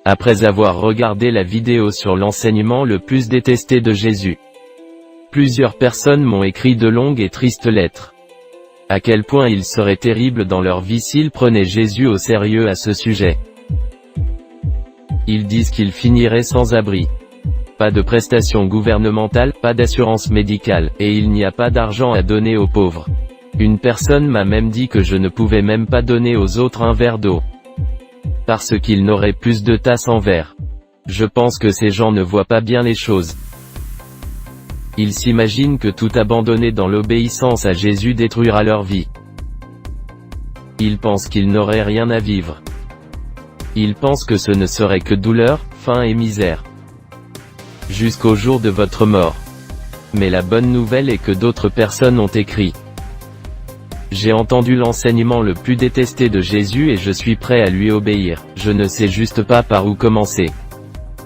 après avoir regardé la vidéo sur l'enseignement le plus détesté de Jésus. Plusieurs personnes m'ont écrit de longues et tristes lettres. À quel point il serait terrible dans leur vie s'ils prenaient Jésus au sérieux à ce sujet. Ils disent qu'ils finiraient sans abri. Pas de prestations gouvernementales, pas d'assurance médicale, et il n'y a pas d'argent à donner aux pauvres. Une personne m'a même dit que je ne pouvais même pas donner aux autres un verre d'eau. Parce qu'ils n'auraient plus de tasses en verre. Je pense que ces gens ne voient pas bien les choses. Ils s'imaginent que tout abandonner dans l'obéissance à Jésus détruira leur vie. Ils pensent qu'ils n'auraient rien à vivre. Ils pensent que ce ne serait que douleur, faim et misère. Jusqu'au jour de votre mort. Mais la bonne nouvelle est que d'autres personnes ont écrit. J'ai entendu l'enseignement le plus détesté de Jésus et je suis prêt à lui obéir, je ne sais juste pas par où commencer.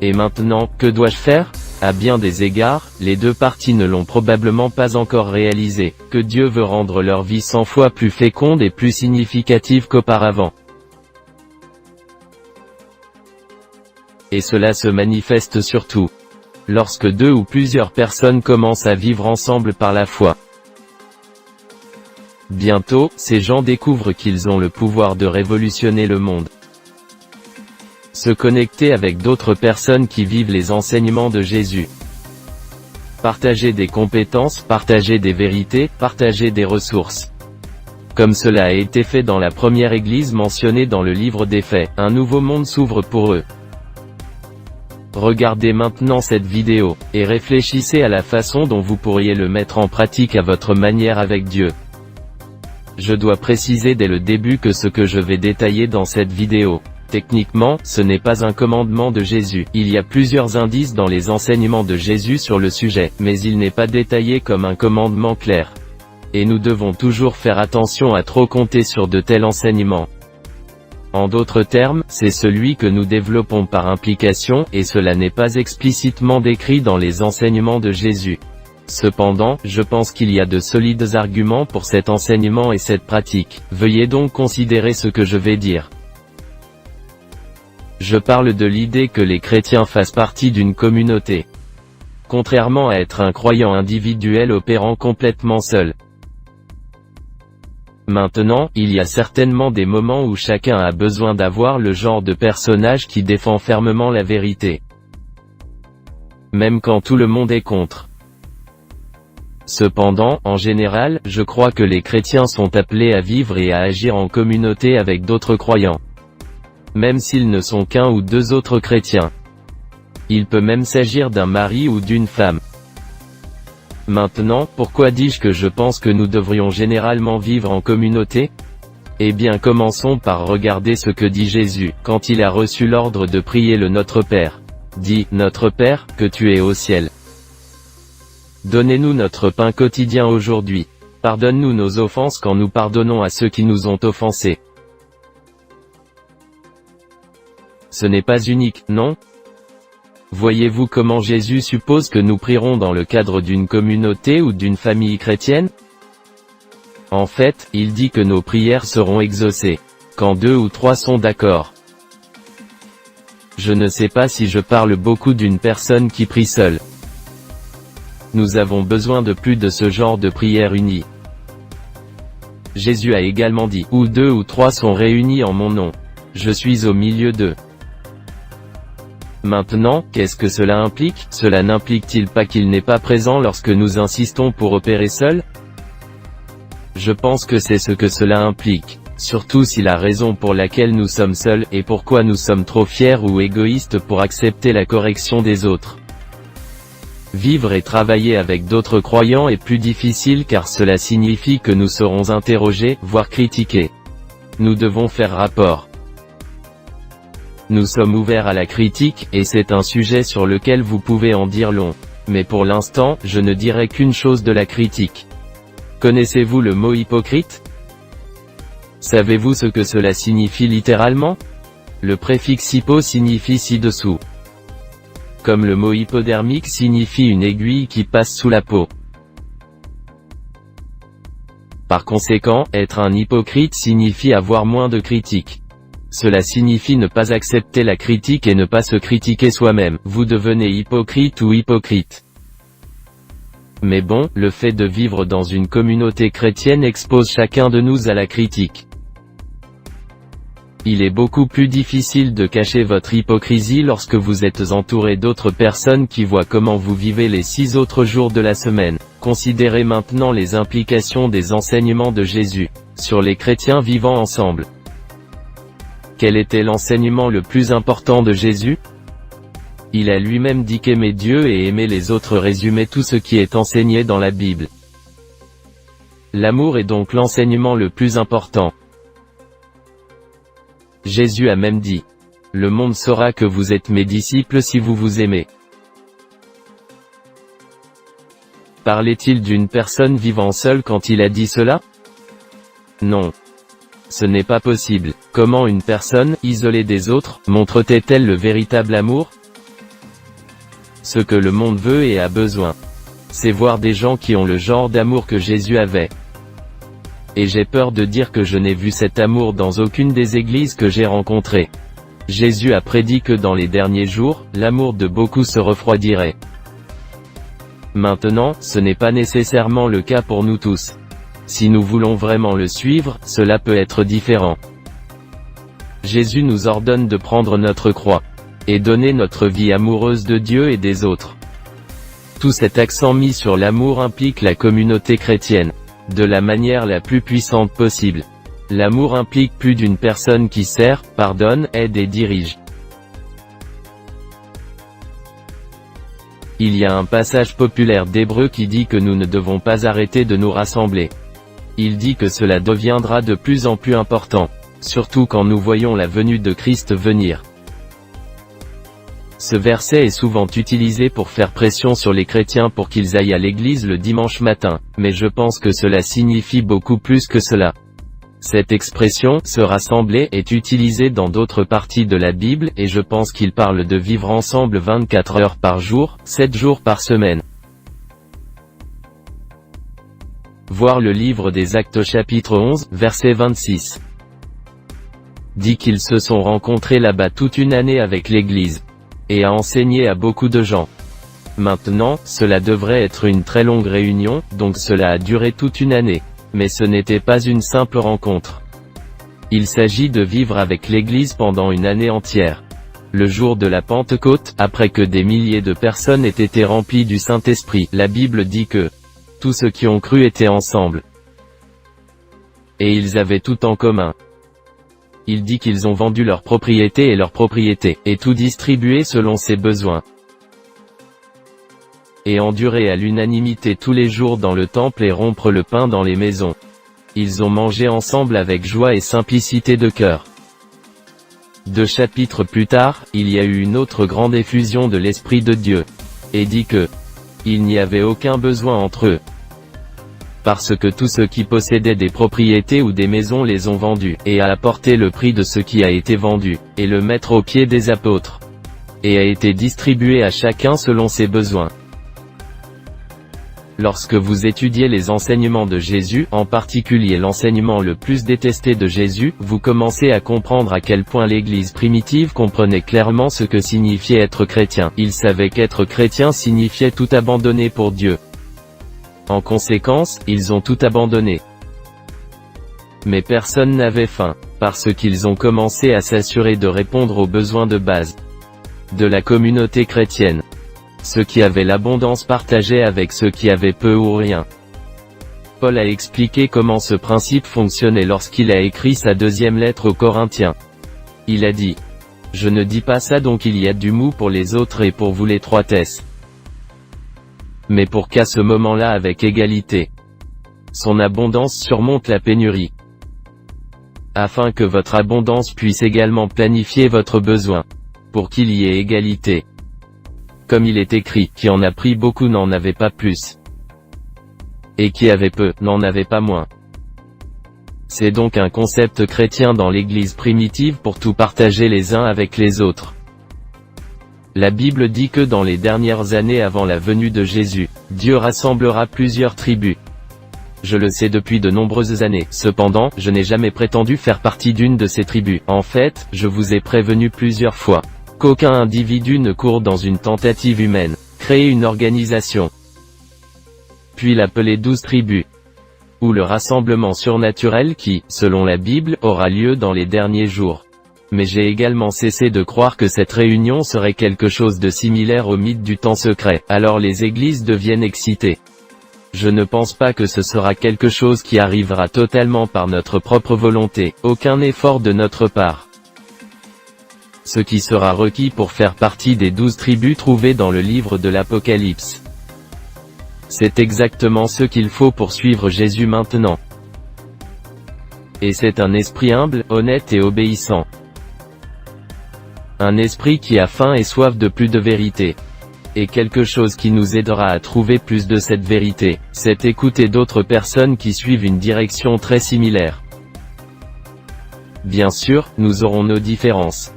Et maintenant, que dois-je faire ? À bien des égards, les deux parties ne l'ont probablement pas encore réalisé, que Dieu veut rendre leur vie 100 fois plus féconde et plus significative qu'auparavant. Et cela se manifeste surtout lorsque deux ou plusieurs personnes commencent à vivre ensemble par la foi. Bientôt, ces gens découvrent qu'ils ont le pouvoir de révolutionner le monde. Se connecter avec d'autres personnes qui vivent les enseignements de Jésus. Partager des compétences, partager des vérités, partager des ressources. Comme cela a été fait dans la première église mentionnée dans le livre des Faits, un nouveau monde s'ouvre pour eux. Regardez maintenant cette vidéo, et réfléchissez à la façon dont vous pourriez le mettre en pratique à votre manière avec Dieu. Je dois préciser dès le début que ce que je vais détailler dans cette vidéo, techniquement, ce n'est pas un commandement de Jésus. Il y a plusieurs indices dans les enseignements de Jésus sur le sujet, mais il n'est pas détaillé comme un commandement clair. Et nous devons toujours faire attention à trop compter sur de tels enseignements. En d'autres termes, c'est celui que nous développons par implication, et cela n'est pas explicitement décrit dans les enseignements de Jésus. Cependant, je pense qu'il y a de solides arguments pour cet enseignement et cette pratique. Veuillez donc considérer ce que je vais dire. Je parle de l'idée que les chrétiens fassent partie d'une communauté. Contrairement à être un croyant individuel opérant complètement seul. Maintenant, il y a certainement des moments où chacun a besoin d'avoir le genre de personnage qui défend fermement la vérité. Même quand tout le monde est contre. Cependant, en général, je crois que les chrétiens sont appelés à vivre et à agir en communauté avec d'autres croyants. Même s'ils ne sont qu'un ou deux autres chrétiens. Il peut même s'agir d'un mari ou d'une femme. Maintenant, pourquoi dis-je que je pense que nous devrions généralement vivre en communauté ? Eh bien, commençons par regarder ce que dit Jésus, quand il a reçu l'ordre de prier le Notre Père. Dis, Notre Père, que tu es au ciel. Donnez-nous notre pain quotidien aujourd'hui. Pardonne-nous nos offenses quand nous pardonnons à ceux qui nous ont offensés. Ce n'est pas unique, non ? Voyez-vous comment Jésus suppose que nous prierons dans le cadre d'une communauté ou d'une famille chrétienne ? En fait, il dit que nos prières seront exaucées, quand 2 ou 3 sont d'accord. Je ne sais pas si je parle beaucoup d'une personne qui prie seule. Nous avons besoin de plus de ce genre de prière unie. Jésus a également dit, où 2 ou 3 sont réunis en mon nom, je suis au milieu d'eux. Maintenant, qu'est-ce que cela implique ? Cela n'implique-t-il pas qu'il n'est pas présent lorsque nous insistons pour opérer seul ? Je pense que c'est ce que cela implique, surtout si la raison pour laquelle nous sommes seuls est pourquoi nous sommes trop fiers ou égoïstes pour accepter la correction des autres. Vivre et travailler avec d'autres croyants est plus difficile car cela signifie que nous serons interrogés, voire critiqués. Nous devons faire rapport. Nous sommes ouverts à la critique, et c'est un sujet sur lequel vous pouvez en dire long. Mais pour l'instant, je ne dirai qu'une chose de la critique. Connaissez-vous le mot hypocrite ? Savez-vous ce que cela signifie littéralement ? Le préfixe hypo signifie ci-dessous. Comme le mot hypodermique signifie une aiguille qui passe sous la peau. Par conséquent, être un hypocrite signifie avoir moins de critiques. Cela signifie ne pas accepter la critique et ne pas se critiquer soi-même. Vous devenez hypocrite ou hypocrite. Mais bon, le fait de vivre dans une communauté chrétienne expose chacun de nous à la critique. Il est beaucoup plus difficile de cacher votre hypocrisie lorsque vous êtes entouré d'autres personnes qui voient comment vous vivez les 6 autres jours de la semaine. Considérez maintenant les implications des enseignements de Jésus sur les chrétiens vivant ensemble. Quel était l'enseignement le plus important de Jésus? Il a lui-même dit qu'aimer Dieu et aimer les autres résumait tout ce qui est enseigné dans la Bible. L'amour est donc l'enseignement le plus important. Jésus a même dit: « Le monde saura que vous êtes mes disciples si vous vous aimez. » Parlait-il d'une personne vivant seule quand il a dit cela? Non. Ce n'est pas possible. Comment une personne, isolée des autres, montre-t-elle le véritable amour? Ce que le monde veut et a besoin, c'est voir des gens qui ont le genre d'amour que Jésus avait. Et j'ai peur de dire que je n'ai vu cet amour dans aucune des églises que j'ai rencontrées. Jésus a prédit que dans les derniers jours, l'amour de beaucoup se refroidirait. Maintenant, ce n'est pas nécessairement le cas pour nous tous. Si nous voulons vraiment le suivre, cela peut être différent. Jésus nous ordonne de prendre notre croix et donner notre vie amoureuse de Dieu et des autres. Tout cet accent mis sur l'amour implique la communauté chrétienne de la manière la plus puissante possible. L'amour implique plus d'une personne qui sert, pardonne, aide et dirige. Il y a un passage populaire d'Hébreux qui dit que nous ne devons pas arrêter de nous rassembler. Il dit que cela deviendra de plus en plus important, surtout quand nous voyons la venue de Christ venir. Ce verset est souvent utilisé pour faire pression sur les chrétiens pour qu'ils aillent à l'église le dimanche matin, mais je pense que cela signifie beaucoup plus que cela. Cette expression, se rassembler, est utilisée dans d'autres parties de la Bible et je pense qu'il parle de vivre ensemble 24 heures par jour, 7 jours par semaine. Voir le livre des Actes chapitre 11, verset 26. Dit qu'ils se sont rencontrés là-bas toute une année avec l'église et a enseigné à beaucoup de gens. Maintenant, cela devrait être une très longue réunion, donc cela a duré toute une année. Mais ce n'était pas une simple rencontre. Il s'agit de vivre avec l'Église pendant une année entière. Le jour de la Pentecôte, après que des milliers de personnes aient été remplies du Saint-Esprit, la Bible dit que tous ceux qui ont cru étaient ensemble. Et ils avaient tout en commun. Il dit qu'ils ont vendu leurs propriétés et leurs propriétés, et tout distribué selon ses besoins. Et endurer à l'unanimité tous les jours dans le temple et rompre le pain dans les maisons. Ils ont mangé ensemble avec joie et simplicité de cœur. 2 chapitres plus tard, il y a eu une autre grande effusion de l'Esprit de Dieu. Et dit que il n'y avait aucun besoin entre eux. Parce que tous ceux qui possédaient des propriétés ou des maisons les ont vendues, et a apporté le prix de ce qui a été vendu, et le mettre aux pieds des apôtres. Et a été distribué à chacun selon ses besoins. Lorsque vous étudiez les enseignements de Jésus, en particulier l'enseignement le plus détesté de Jésus, vous commencez à comprendre à quel point l'Église primitive comprenait clairement ce que signifiait être chrétien. Ils savaient qu'être chrétien signifiait tout abandonner pour Dieu. En conséquence, ils ont tout abandonné. Mais personne n'avait faim, parce qu'ils ont commencé à s'assurer de répondre aux besoins de base de la communauté chrétienne. Ceux qui avaient l'abondance partageaient avec ceux qui avaient peu ou rien. Paul a expliqué comment ce principe fonctionnait lorsqu'il a écrit sa 2e lettre aux Corinthiens. Il a dit: « Je ne dis pas ça donc il y a du mou pour les autres et pour vous l'étroitesse. Mais pour qu'à ce moment-là avec égalité, son abondance surmonte la pénurie. Afin que votre abondance puisse également planifier votre besoin. Pour qu'il y ait égalité. Comme il est écrit, qui en a pris beaucoup n'en avait pas plus. Et qui avait peu, n'en avait pas moins. » C'est donc un concept chrétien dans l'Église primitive pour tout partager les uns avec les autres. La Bible dit que dans les dernières années avant la venue de Jésus, Dieu rassemblera plusieurs tribus. Je le sais depuis de nombreuses années. Cependant, je n'ai jamais prétendu faire partie d'une de ces tribus. En fait, je vous ai prévenu plusieurs fois qu'aucun individu ne court dans une tentative humaine. Créer une organisation, puis l'appeler 12 tribus, ou le rassemblement surnaturel qui, selon la Bible, aura lieu dans les derniers jours. Mais j'ai également cessé de croire que cette réunion serait quelque chose de similaire au mythe du temps secret. Alors les églises deviennent excitées. Je ne pense pas que ce sera quelque chose qui arrivera totalement par notre propre volonté, aucun effort de notre part. Ce qui sera requis pour faire partie des 12 tribus trouvées dans le livre de l'Apocalypse. C'est exactement ce qu'il faut pour suivre Jésus maintenant. Et c'est un esprit humble, honnête et obéissant. Un esprit qui a faim et soif de plus de vérité. Et quelque chose qui nous aidera à trouver plus de cette vérité, c'est écouter d'autres personnes qui suivent une direction très similaire. Bien sûr, nous aurons nos différences.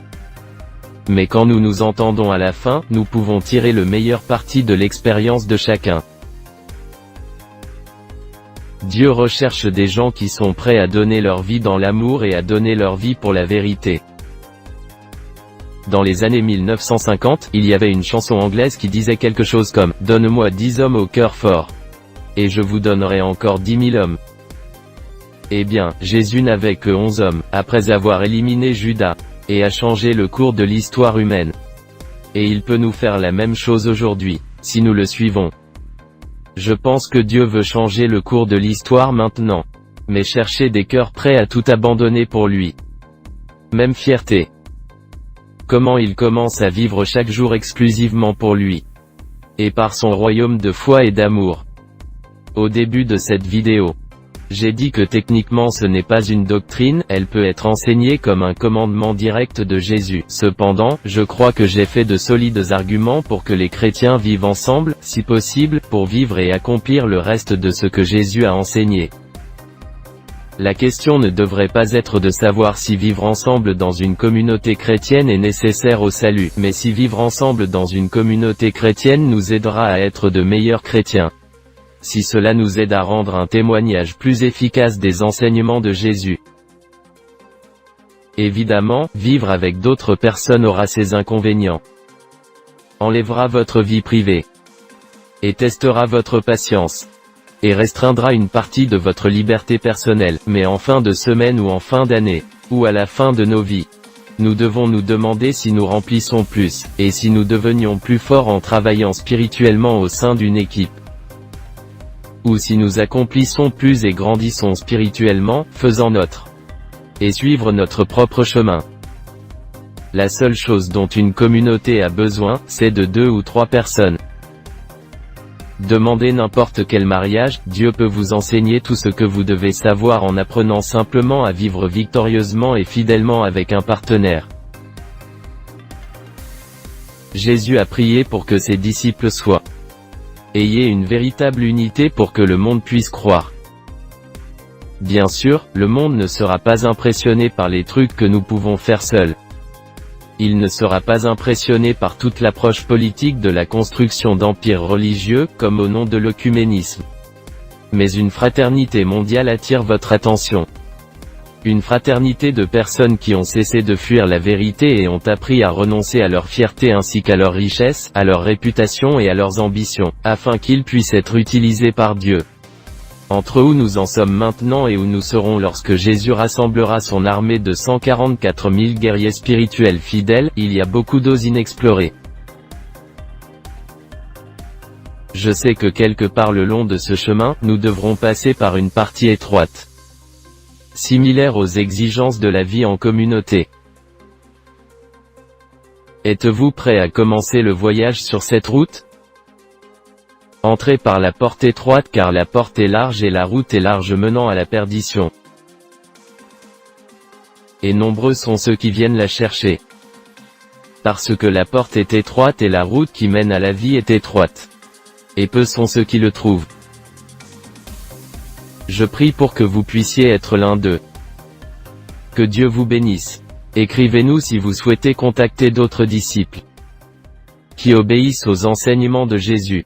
Mais quand nous nous entendons à la fin, nous pouvons tirer le meilleur parti de l'expérience de chacun. Dieu recherche des gens qui sont prêts à donner leur vie dans l'amour et à donner leur vie pour la vérité. Dans les années 1950, il y avait une chanson anglaise qui disait quelque chose comme « Donne-moi 10 hommes au cœur fort. Et je vous donnerai encore 10 000 hommes. » Eh bien, Jésus n'avait que 11 hommes, après avoir éliminé Judas, et a changé le cours de l'histoire humaine. Et il peut nous faire la même chose aujourd'hui, si nous le suivons. Je pense que Dieu veut changer le cours de l'histoire maintenant. Mais chercher des cœurs prêts à tout abandonner pour lui. Même fierté. Comment il commence à vivre chaque jour exclusivement pour lui. Et par son royaume de foi et d'amour. Au début de cette vidéo, j'ai dit que techniquement ce n'est pas une doctrine, elle peut être enseignée comme un commandement direct de Jésus. Cependant, je crois que j'ai fait de solides arguments pour que les chrétiens vivent ensemble, si possible, pour vivre et accomplir le reste de ce que Jésus a enseigné. La question ne devrait pas être de savoir si vivre ensemble dans une communauté chrétienne est nécessaire au salut, mais si vivre ensemble dans une communauté chrétienne nous aidera à être de meilleurs chrétiens. Si cela nous aide à rendre un témoignage plus efficace des enseignements de Jésus. Évidemment, vivre avec d'autres personnes aura ses inconvénients. Enlèvera votre vie privée. Et testera votre patience. Et restreindra une partie de votre liberté personnelle, mais en fin de semaine ou en fin d'année, ou à la fin de nos vies. Nous devons nous demander si nous remplissons plus, et si nous devenions plus forts en travaillant spirituellement au sein d'une équipe. Ou si nous accomplissons plus et grandissons spirituellement, faisant notre et suivre notre propre chemin. La seule chose dont une communauté a besoin, c'est de 2 ou 3 personnes. Demandez n'importe quel mariage, Dieu peut vous enseigner tout ce que vous devez savoir en apprenant simplement à vivre victorieusement et fidèlement avec un partenaire. Jésus a prié pour que ses disciples soient. Ayez une véritable unité pour que le monde puisse croire. Bien sûr, le monde ne sera pas impressionné par les trucs que nous pouvons faire seuls. Il ne sera pas impressionné par toute l'approche politique de la construction d'empires religieux, comme au nom de l'œcuménisme. Mais une fraternité mondiale attire votre attention. Une fraternité de personnes qui ont cessé de fuir la vérité et ont appris à renoncer à leur fierté ainsi qu'à leur richesse, à leur réputation et à leurs ambitions, afin qu'ils puissent être utilisés par Dieu. Entre où nous en sommes maintenant et où nous serons lorsque Jésus rassemblera son armée de 144 000 guerriers spirituels fidèles, il y a beaucoup d'eaux inexplorées. Je sais que quelque part le long de ce chemin, nous devrons passer par une partie étroite. Similaire aux exigences de la vie en communauté. Êtes-vous prêt à commencer le voyage sur cette route? Entrez par la porte étroite car la porte est large et la route est large menant à la perdition. Et nombreux sont ceux qui viennent la chercher. Parce que la porte est étroite et la route qui mène à la vie est étroite. Et peu sont ceux qui le trouvent. Je prie pour que vous puissiez être l'un d'eux. Que Dieu vous bénisse. Écrivez-nous si vous souhaitez contacter d'autres disciples qui obéissent aux enseignements de Jésus.